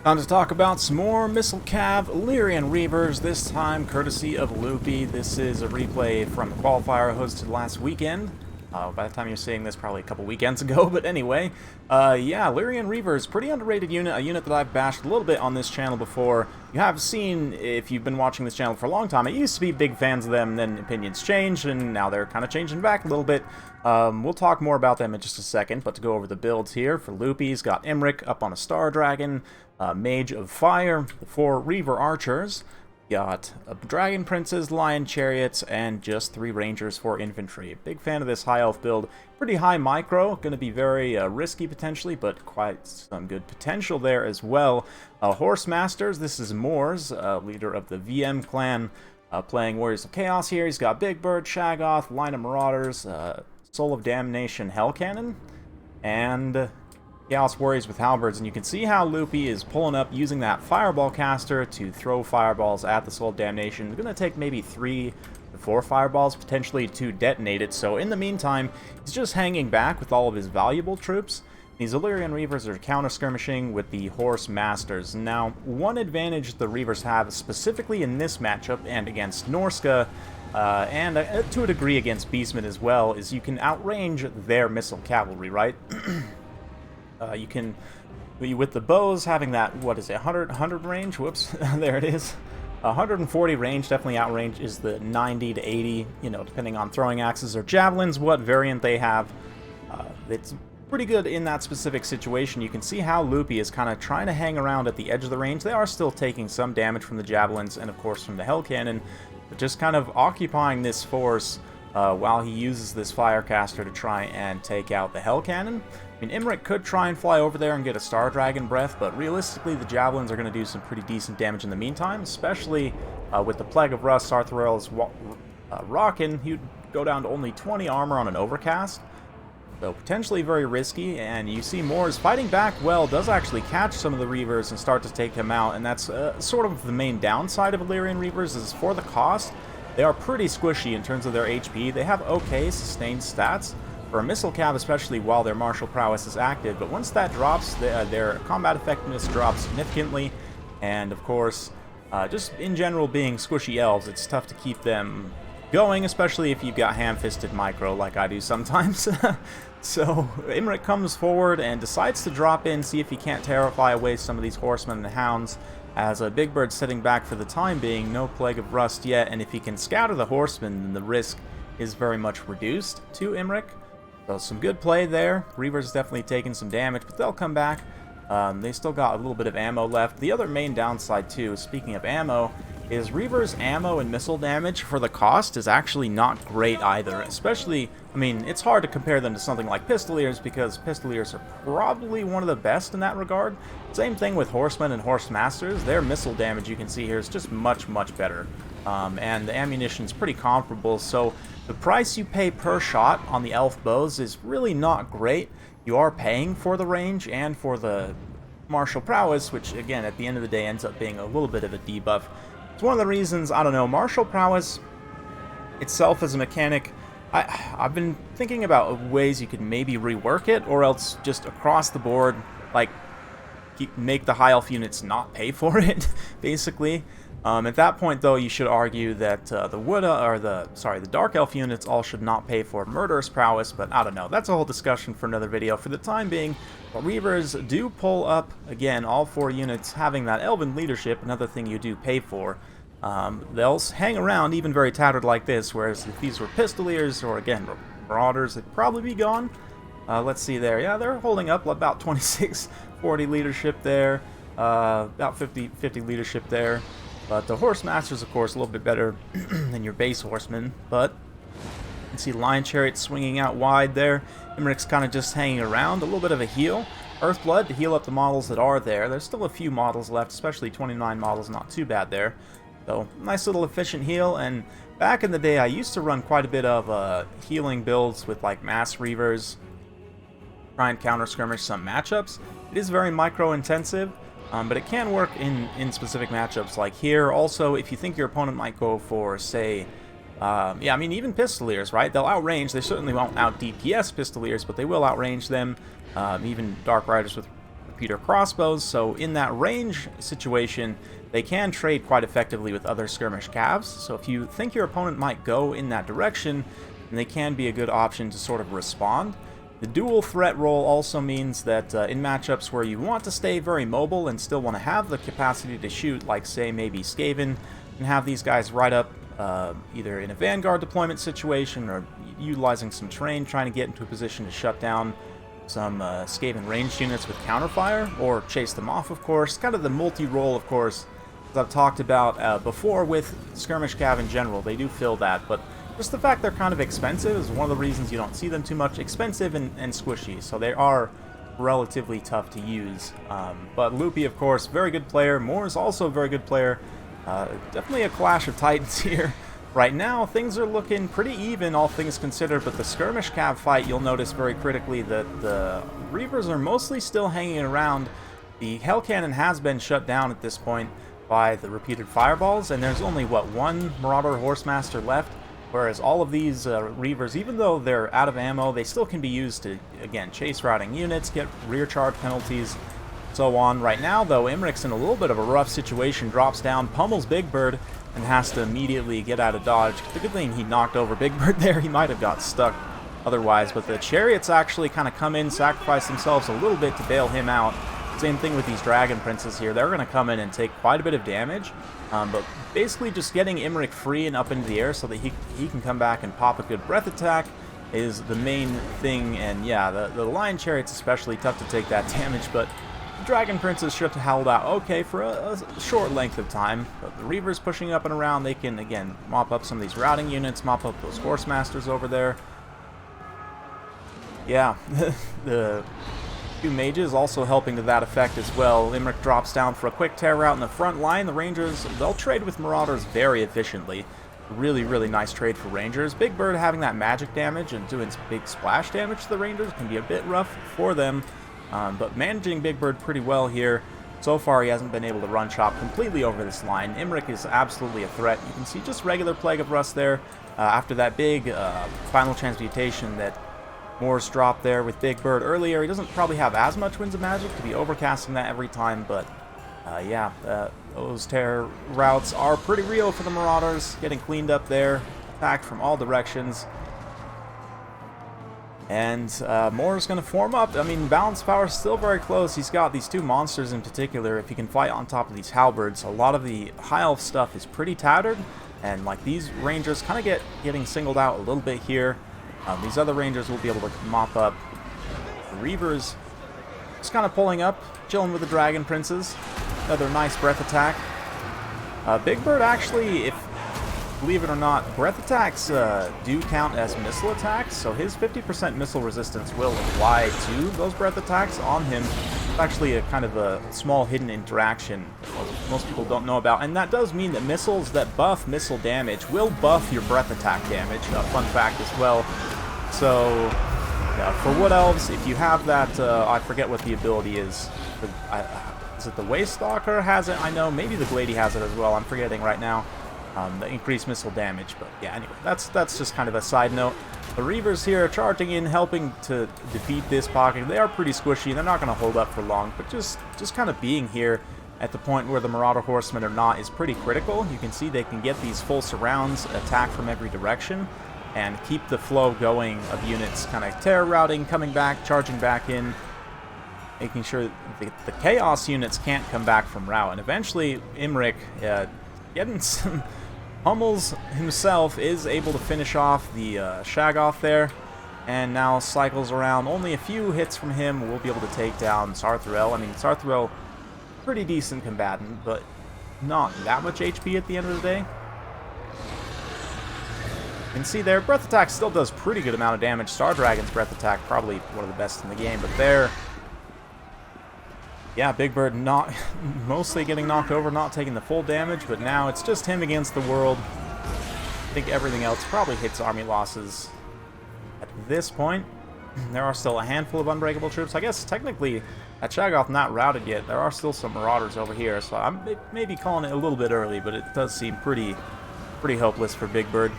Time to talk about some more Missile Cav Illyrian Reavers, this time courtesy of Loopy. This is a replay from the qualifier hosted last weekend. By the time you're seeing this, probably a couple weekends ago, but anyway. Yeah, Illyrian Reavers, pretty underrated unit, a unit that I've bashed a little bit on this channel before. You have seen, if you've been watching this channel for a long time, I used to be big fans of them, then opinions changed, and now they're kind of changing back a little bit. We'll talk more about them in just a second, but to go over the builds here, for Loopy's got Imric up on a Star Dragon, Mage of Fire, the 4 Reaver Archers, got Dragon Princes, Lion Chariots, and just 3 Rangers for Infantry. Big fan of this High Elf build. Pretty high micro, going to be very risky potentially, but quite some good potential there as well. Horse Masters, this is Moors, leader of the VM clan, playing Warriors of Chaos here. He's got Big Bird, Shaggoth, Line of Marauders, Soul of Damnation, Hell Cannon, and Chaos Warriors with Halberds, and you can see how Loopy is pulling up using that Fireball caster to throw fireballs at the Soul of Damnation. It's going to take maybe 3 to 4 fireballs potentially to detonate it, so in the meantime, he's just hanging back with all of his valuable troops. These Illyrian Reavers are counter-skirmishing with the Horse Masters. Now, one advantage the Reavers have, specifically in this matchup and against Norska, and to a degree against Beastmen as well, is you can outrange their missile cavalry, right? You can, with the bows having that, what is it, 100 range? Whoops, there it is. 140 range definitely outranges the 90 to 80, you know, depending on throwing axes or javelins, what variant they have. It's pretty good in that specific situation. You can see how Loopy is kind of trying to hang around at the edge of the range. They are still taking some damage from the javelins and, of course, from the Hell Cannon, but just kind of occupying this force while he uses this Firecaster to try and take out the Hell Cannon. I mean, Imric could try and fly over there and get a Star Dragon breath, but realistically the Javelins are going to do some pretty decent damage in the meantime, especially with the Plague of Rust. Sarthrel's rockin', he'd go down to only 20 armor on an Overcast, so potentially very risky, and you see Moors fighting back well, does actually catch some of the Reavers and start to take them out, and that's sort of the main downside of Illyrian Reavers, is for the cost, they are pretty squishy in terms of their HP. They have okay sustained stats, for a Missile Cav especially while their martial prowess is active, but once that drops, their combat effectiveness drops significantly, and of course, just in general being squishy elves, it's tough to keep them going, especially if you've got ham-fisted micro like I do sometimes. So Imric comes forward and decides to drop in, see if he can't terrify away some of these horsemen and hounds, as a Big Bird sitting back for the time being, no Plague of Rust yet, and if he can scatter the horsemen, then the risk is very much reduced to Imric. So some good play there. Reaver's definitely taking some damage, but they'll come back. They still got a little bit of ammo left. The other main downside too, speaking of ammo, is Reaver's ammo and missile damage for the cost is actually not great either. Especially, I mean, it's hard to compare them to something like Pistoliers because Pistoliers are probably one of the best in that regard. Same thing with Horsemen and Horse Masters. Their missile damage, you can see here, is just much, much better. And the ammunition's pretty comparable, so the price you pay per shot on the elf bows is really not great. You are paying for the range and for the martial prowess, which again at the end of the day ends up being a little bit of a debuff. It's one of the reasons, I don't know, martial prowess itself as a mechanic, I've been thinking about ways you could maybe rework it, or else just across the board, like, make the high elf units not pay for it, basically. At that point, though, you should argue that the Dark Elf units all should not pay for Murderous Prowess, but I don't know. That's a whole discussion for another video. For the time being, Reavers do pull up, again, all 4 units having that Elven leadership, another thing you do pay for. They'll hang around even very tattered like this, whereas if these were Pistoliers or, again, Marauders, they'd probably be gone. Let's see there. Yeah, they're holding up about 26, 40 leadership there, about 50 leadership there. But the Horse Masters, of course, a little bit better than your base horsemen. But you can see Lion Chariot swinging out wide there. Imric's kind of just hanging around. A little bit of a heal. Earthblood to heal up the models that are there. There's still a few models left, especially 29 models, not too bad there. So, nice little efficient heal. And back in the day, I used to run quite a bit of healing builds with like mass Reavers. Try and counter-skirmish some matchups. It is very micro-intensive. But it can work in specific matchups like here. Also, if you think your opponent might go for, say, yeah, I mean, even Pistoliers, right? They'll outrange. They certainly won't out-DPS Pistoliers, but they will outrange them. Even Dark Riders with repeater crossbows, so in that range situation, they can trade quite effectively with other skirmish calves. So if you think your opponent might go in that direction, then they can be a good option to sort of respond. The dual threat role also means that in matchups where you want to stay very mobile and still want to have the capacity to shoot, like say maybe Skaven, and have these guys right up either in a vanguard deployment situation or utilizing some terrain, trying to get into a position to shut down some Skaven ranged units with counterfire, or chase them off, of course. Kind of the multi-role, of course, as I've talked about before with skirmish cav in general. They do fill that, but just the fact they're kind of expensive is one of the reasons you don't see them too much. Expensive and squishy, so they are relatively tough to use. But Loopy, of course, very good player. Moore is also a very good player. Definitely a clash of titans here. Right now, things are looking pretty even, all things considered, but the skirmish cav fight, you'll notice very critically that the Reavers are mostly still hanging around. The Hell Cannon has been shut down at this point by the repeated fireballs, and there's only, what, one Marauder Horsemaster left, whereas all of these Reavers, even though they're out of ammo, they still can be used to, again, chase routing units, get rear charge penalties, so on. Right now, though, Imric's in a little bit of a rough situation, drops down, pummels Big Bird, and has to immediately get out of dodge. The good thing he knocked over Big Bird there. He might have got stuck otherwise, but the Chariots actually kind of come in, sacrifice themselves a little bit to bail him out. Same thing with these Dragon Princes here. They're going to come in and take quite a bit of damage, but basically just getting Imric free and up into the air so that he can come back and pop a good breath attack is the main thing. And yeah, the Lion Chariots especially tough to take that damage, but Dragon Princes should have held out okay for a short length of time. But the Reavers pushing up and around, they can, again, mop up some of these routing units, mop up those Horsemasters over there. Yeah, the two Mages also helping to that effect as well. Imric drops down for a quick tear route in the front line. The Rangers, they'll trade with Marauders very efficiently. Really, really nice trade for Rangers. Big Bird having that magic damage and doing big splash damage to the Rangers can be a bit rough for them. But managing Big Bird pretty well here. So far, he hasn't been able to run chop completely over this line. Imric is absolutely a threat. You can see just regular Plague of Rust there. After that big final transmutation that Moore's dropped there with Big Bird earlier, he doesn't probably have as much Winds of Magic to be overcasting that every time, but yeah, those terror routes are pretty real for the Marauders. Getting cleaned up there, attacked from all directions. And Moore's going to form up. I mean, balance power is still very close. He's got these two monsters in particular. If he can fight on top of these halberds, a lot of the high elf stuff is pretty tattered. And like these Rangers kind of getting singled out a little bit here. These other Rangers will be able to mop up. The Reavers just kind of pulling up, chilling with the Dragon Princes. Another nice breath attack. Big Bird actually, believe it or not, breath attacks do count as missile attacks, so his 50% missile resistance will apply to those breath attacks on him. It's actually a kind of a small hidden interaction most people don't know about, and that does mean that missiles that buff missile damage will buff your breath attack damage. A fun fact as well. So, yeah, for Wood Elves, if you have that, I forget what the ability is. Is it the Waystalker has it? I know, maybe the Glady has it as well. I'm forgetting right now. The increased missile damage, but yeah, anyway, that's just kind of a side note. The Reavers here are charging in, helping to defeat this pocket. They are pretty squishy, they're not going to hold up for long, but just kind of being here at the point where the Marauder Horsemen are not is pretty critical. You can see they can get these full surrounds, attack from every direction, and keep the flow going of units kind of terror routing, coming back, charging back in, making sure the Chaos units can't come back from route. And eventually, Imric, getting some Hummels himself, is able to finish off the Shaggoth there, and now cycles around. Only a few hits from him will be able to take down Sarthrel. I mean, Sarthrel, pretty decent combatant, but not that much HP at the end of the day. You can see there, Breath Attack still does pretty good amount of damage. Star Dragon's Breath Attack, probably one of the best in the game, but there, yeah, Big Bird not mostly getting knocked over, not taking the full damage, but now it's just him against the world. I think everything else probably hits army losses at this point. There are still a handful of unbreakable troops. I guess technically, at Shaggoth not routed yet, there are still some Marauders over here, so I'm maybe calling it a little bit early, but it does seem pretty hopeless for Big Bird.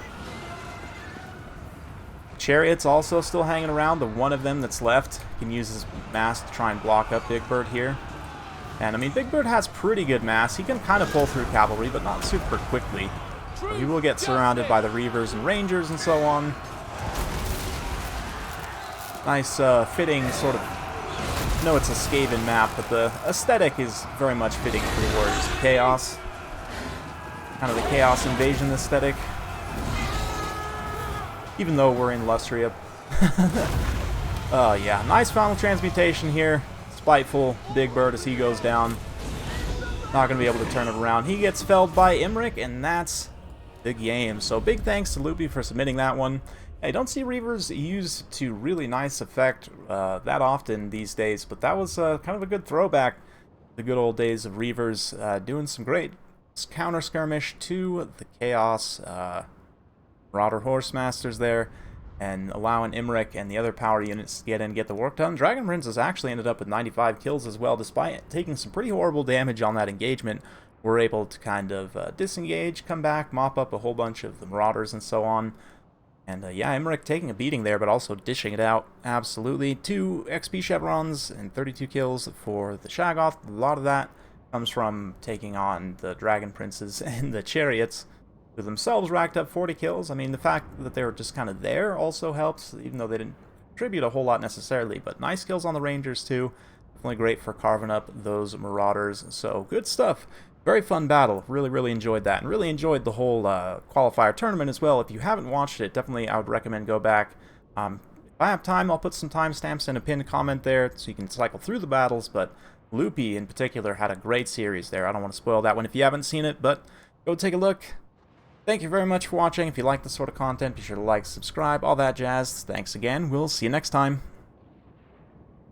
Chariot's also still hanging around. The one of them that's left can use his mass to try and block up Big Bird here. And I mean, Big Bird has pretty good mass. He can kind of pull through cavalry, but not super quickly. So he will get surrounded by the Reavers and Rangers and so on. Nice fitting sort of... I know it's a Skaven map, but the aesthetic is very much fitting for the Warriors of Chaos. Kind of the Chaos Invasion aesthetic. Even though we're in Lustria. Oh yeah, nice final transmutation here. Spiteful Big Bird as he goes down. Not going to be able to turn it around. He gets felled by Imric, and that's the game. So big thanks to Loopy for submitting that one. I don't see Reavers used to really nice effect that often these days, but that was kind of a good throwback to the good old days of Reavers doing some great counter-skirmish to the Chaos Marauder Horsemasters there, and allowing Imric and the other power units to get in and get the work done. Dragon Prince has actually ended up with 95 kills as well, despite taking some pretty horrible damage on that engagement. We're able to kind of disengage, come back, mop up a whole bunch of the Marauders and so on. And yeah, Imric taking a beating there, but also dishing it out, absolutely. 2 XP chevrons and 32 kills for the Shaggoth. A lot of that comes from taking on the Dragon Princes and the Chariots, who themselves racked up 40 kills. I mean, the fact that they were just kind of there also helps, even though they didn't contribute a whole lot necessarily. But nice kills on the Rangers too. Definitely great for carving up those Marauders. So good stuff. Very fun battle. Really, really enjoyed that. And really enjoyed the whole qualifier tournament as well. If you haven't watched it, definitely I would recommend go back. If I have time, I'll put some timestamps in a pinned comment there so you can cycle through the battles. But Loopy in particular had a great series there. I don't want to spoil that one if you haven't seen it, but go take a look. Thank you very much for watching. If you like this sort of content, be sure to like, subscribe, all that jazz. Thanks again. We'll see you next time.